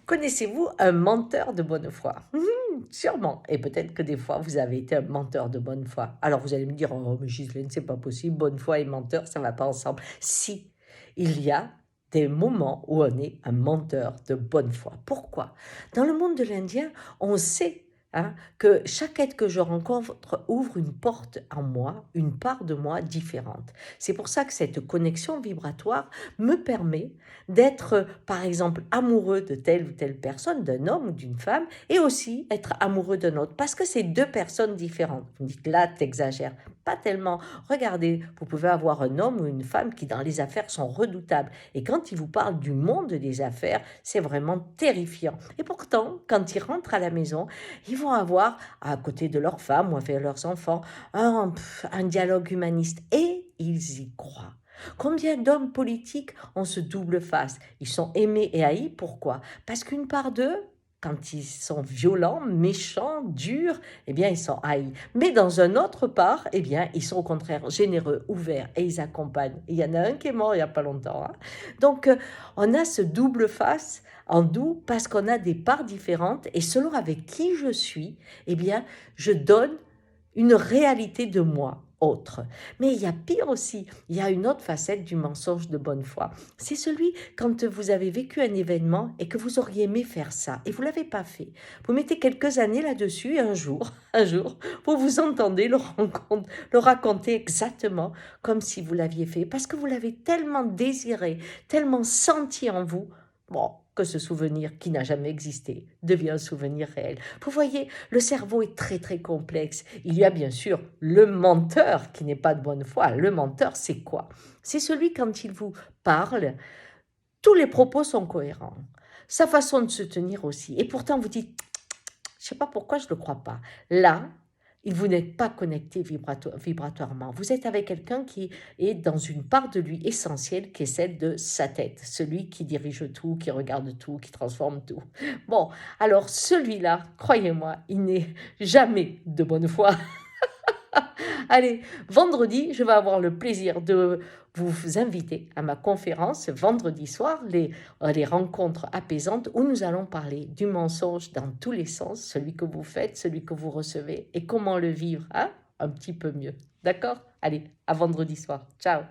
Connaissez-vous un menteur de bonne foi? Sûrement, et peut-être que des fois vous avez été un menteur de bonne foi. Alors vous allez me dire: «Oh mais Ghislaine, c'est pas possible, bonne foi et menteur, ça va pas ensemble». Si, il y a des moments où on est un menteur de bonne foi. Pourquoi? Dans le monde de l'Indien, on sait, hein, que chaque être que je rencontre ouvre une porte en moi, une part de moi différente. C'est pour ça que cette connexion vibratoire me permet d'être, par exemple, amoureux de telle ou telle personne, d'un homme ou d'une femme, et aussi être amoureux d'un autre, parce que c'est deux personnes différentes. Vous me dites, là, t'exagères. Pas tellement. Regardez, vous pouvez avoir un homme ou une femme qui, dans les affaires, sont redoutables. Et quand ils vous parlent du monde des affaires, c'est vraiment terrifiant. Et pourtant, quand ils rentrent à la maison, ils vont avoir, à côté de leur femme ou avec leurs enfants, un dialogue humaniste. Et ils y croient. Combien d'hommes politiques ont ce double face? Ils sont aimés et haïs, pourquoi? Parce qu'une part d'eux, quand ils sont violents, méchants, durs, eh bien, ils sont haïs. Mais dans un autre part, eh bien, ils sont au contraire généreux, ouverts, et ils accompagnent. Et il y en a un qui est mort il n'y a pas longtemps, hein. Donc, on a ce double face en nous parce qu'on a des parts différentes, et selon avec qui je suis, eh bien, je donne une réalité de moi autre. Mais il y a pire aussi, il y a une autre facette du mensonge de bonne foi. C'est celui quand vous avez vécu un événement et que vous auriez aimé faire ça et vous l'avez pas fait. Vous mettez quelques années là-dessus et un jour, un jour, vous vous entendez le raconter exactement comme si vous l'aviez fait parce que vous l'avez tellement désiré, tellement senti en vous. Bon, que ce souvenir qui n'a jamais existé devient un souvenir réel. Vous voyez, le cerveau est très très complexe. Il y a bien sûr le menteur qui n'est pas de bonne foi. Le menteur, c'est quoi? C'est celui quand il vous parle, tous les propos sont cohérents. Sa façon de se tenir aussi. Et pourtant, vous dites, je ne sais pas pourquoi je ne le crois pas. Là, vous n'êtes pas connecté vibratoirement. Vous êtes avec quelqu'un qui est dans une part de lui essentielle, qui est celle de sa tête. Celui qui dirige tout, qui regarde tout, qui transforme tout. Bon, alors celui-là, croyez-moi, il n'est jamais de bonne foi. Allez, vendredi, je vais avoir le plaisir de vous inviter à ma conférence vendredi soir, les rencontres apaisantes, où nous allons parler du mensonge dans tous les sens, celui que vous faites, celui que vous recevez, et comment le vivre, hein, un petit peu mieux. D'accord? Allez, à vendredi soir. Ciao!